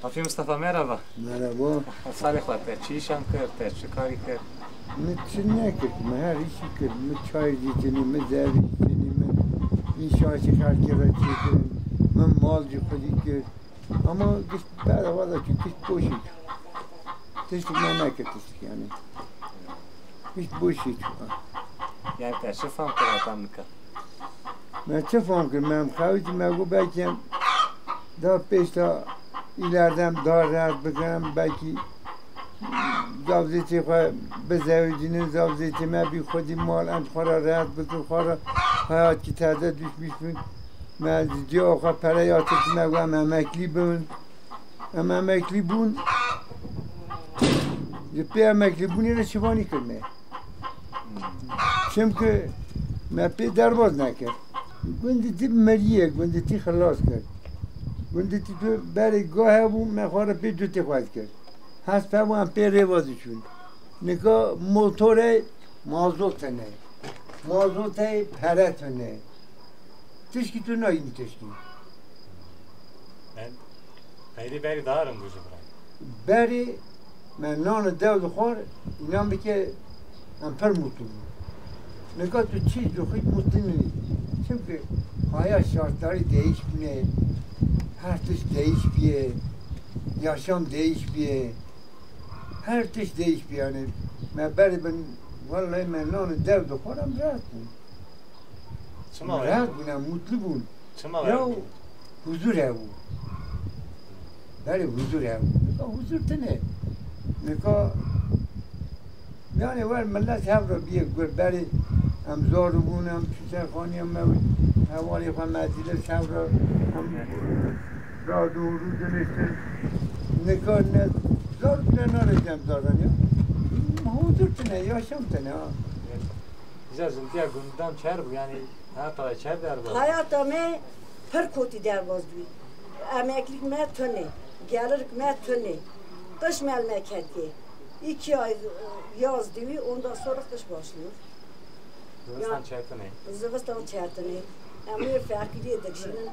Afi Mustafa merhaba. Merhaba. Salih Fatih, çi işan kır, çi kari kır? Çi nekirdim, her işi kırdım. Çay zeytini, zerri zeytini, inşaatçı herkese çekirdim. Ben malcı kılık ama kış bedava da çünkü kış boş iç. Teştik ben nekirdik yani. Kış boş iç. Yani çi fam kır atamlıka? Ben çi fam kırdım, ben kavicim, ben bu belki daha peş daha ileriden daha rahat bakarım belki zavzeti khoa bezevcinin zavzeti me bir khodi mal ant khora rahat bikir khora hayat ki taze düşmüş mü me diyor kha parayatı me ve emekli bun Jipi emekli bun yine şivani kırme çünkü me pe derbaz nakir gündeti meriye gündeti khalas kır gündeti beri goha bu me khora pe duti khwaz kır هست پیوان پیره وازشون نگاه موتور مازوت نه مازوت پرت نه تشکی تو نایی تشکی Ben hayri beri dağırım bu cübra. بری من نان دو خور اینا بکه ام پر mutlu نگاه تو چی جو خیلی mutlu نیست çünkü hayat şartları değişmiyor her şey değişmiyor yaşam değişmiyor her şey değişmiyor yani ben vallahi memnunum devde koram rahat bu rahat bu mutlu bu ya huzur ev bari huzur ev huzur ne yani var millet havra bir gör bari am zor bunam çiçekhani am havali famadiler havra را دو روز نشته نکار نه زار bile narayacağım zaten ya. Huzur tane, yaşam tane ha. Güzel zülfiye gündem çer bu yani hayata çer derbaz. Hayata me per koti derbaz bir. Emeklilik me tönne, gelirlik me tönne. Kış memleketi. 2 ay yaz diyor, ondan sonra kış başlıyor. Zıvıstan çertene. Zıvıstan çertene. Emir fakiri edekşinin.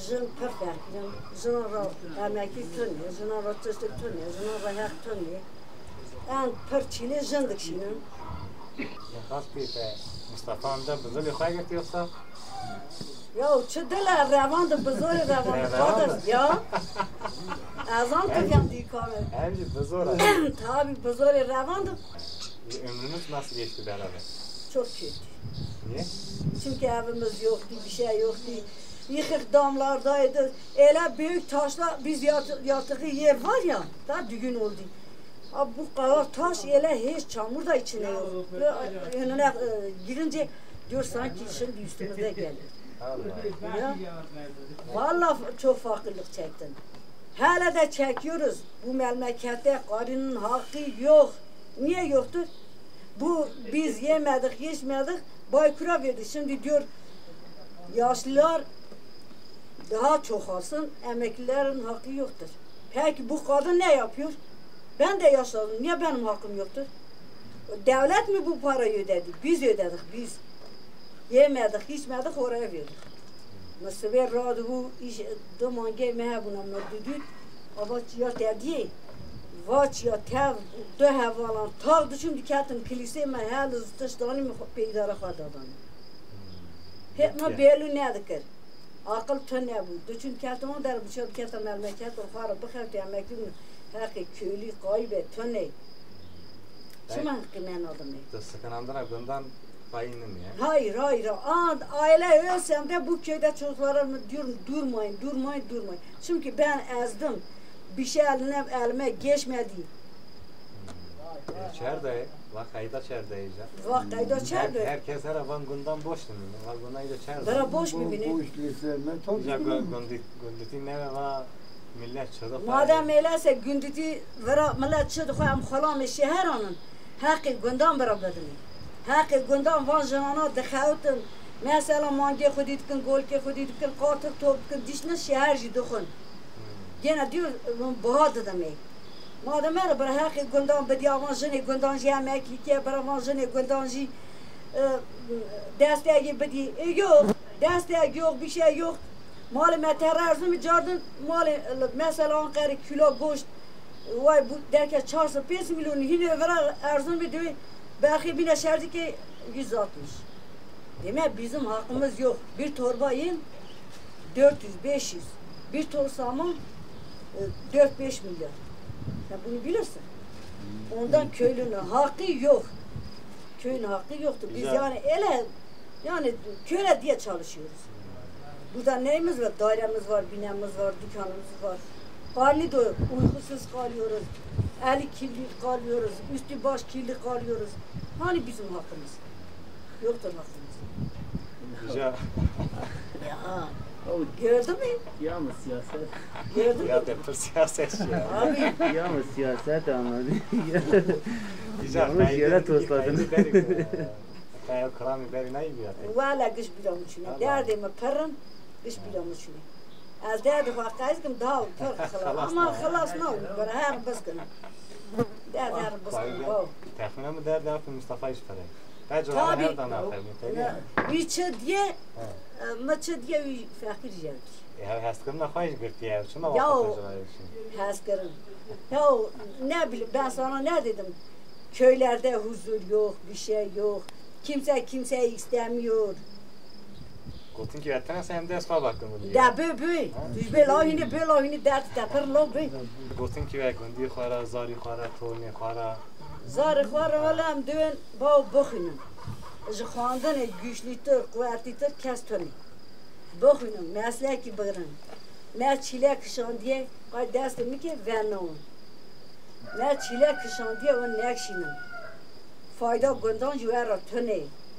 Jin per farklı, jin ra emekli tünne, jin ra tüstek tünne, jin ra yak tünne. En per çile jin dikşinin. Khas bir Mustafa amca buzul khoy yoksa? Ya çedela revan da buzul revan kadar ya. Azam tüken dikame. Hem buzul. Tabi buzul revan da. Ömrünüz nasıl geçti beraber? Çok kötü. Niye? Çünkü evimiz yoktu, bir şey yoktu. Yıkık damlardaydı. Öyle büyük taşla biz yattığı yer var ya, daha düğün oldu. Abi bu kadar taş öyle hiç çamur da içine yok. Önüne girince diyor sanki şimdi üstümüze gelir. Ya, vallahi çok fakirlik çektim. Hala da çekiyoruz. Bu memlekette karının hakkı yok. Niye yoktur? Bu biz yemedik, içmedik, Baykura verdi. Şimdi diyor yaşlılar daha çok alsın, emeklilerin hakkı yoktur. Peki bu kadın ne yapıyor? Ben de yaşladım, niye benim hakkım yoktur? Devlet mi bu parayı ödedi? Biz ödedik, biz. Yemedik, içmedik, oraya verdik. Mesela radı bu iş, dumange mehebuna merdudut, ama ya dediği, vaç ya tev, dö havalan, tağ düşüm diketim kilise me hel zıtıştani mi peydara khadadan. Hep ma belu ne dikir? Akıl tane bu. Düşün kertman der bu şöyle kertem memleket o fara bakıp emekli hakkı köylü kaybet tane. Şuna kimen adamı? Sıkınandan bundan payını mı ya? Hayır. Aile ölsem de bu köyde çocuklara diyorum durmayın. Çünkü ben ezdim. Bir şey elime geçmedi. Çerde, vakayda çerde. Vakayda çerde. Herkes her avan günden boş değil mi? Vagonayda çerde. Bana boş mu beni? Bu işleyse ben tabii gündüzün ne var? Millet çocuk. Madem öyleyse gündüzü vera millet çocuk am xalam şehranın. Hakkı günden beraberdim. Hakkı günden van janana dexavtın. Mesela mangi xuditkin golke xuditkin qatık topkin dişne şehir jiduxun. Gene diyor baha demek. Madem öyle bana hakkı günden bediyavan jene günden yemek ki beravan jene günden desteği bedi yok. Desteği yok bir şey yok. مال متر ارزم جاردن مال مثلا آنقدر کیلو گوشت وای بود درک 405 میلیون هینه ورا ارزم بدوی belki bir neşerdi ki 160. Demek bizim hakkımız yok. Bir torba in 400-500. Bir ton saman 4-5 milyar. Sen bunu bilirsin. Ondan köylünün hakkı yok. Köyün hakkı yoktur. Biz yani yani köle diye çalışıyoruz. Burada neyimiz var? Dairemiz var, binemiz var, dükkanımız var. Karnı doyuyor, uykusuz kalıyoruz. Eli kirli kalıyoruz, üstü baş kirli kalıyoruz. Hani bizim hakkımız? Yoktur hakkımız. Güzel. Ya, gördün mü? Ya mı siyaset? Gördün mü? Ya depar siyasetçi ya. Abi. Ya mı siyaset anladı? Güzel. Yanlış yere tosladın. Kaya krami beri ne yiyor? Valla kış bilamışsın. Derdimi pırın, kış bilamışsın. Az derdi hakkayız ki daha pır kılar. Ama kılas ne olur? Böyle her bıskın. Derdi her bıskın. Tahminen mi derdi yaptın Mustafa İşbir'e? Bence ona her dana yapayım. Viçe diye, maçı diye fakir geldi. Ya haskırına hoş gitti ya. Şuna Ya bak. haskırın. Ya ne bileyim ben sana ne dedim? Köylerde huzur yok, bir şey yok. Kimse kimseyi istemiyor. Gotun ki vettene sen ders var bakın bunu. Da böbü. Düş belahini dert tepir lo bö. Gotun ki ve gundi khara, zari khara, toni khara. Zar xwar olam dön ba bخینم. Ji xwandinê güçlütür, kuvvetlidir kes toni. Bخینم mesleki bıgırın. Me çile kışandiye ay destimi ki vernon. Me çile kışandiye o nekşinin. Fayda gondan jüvera toni.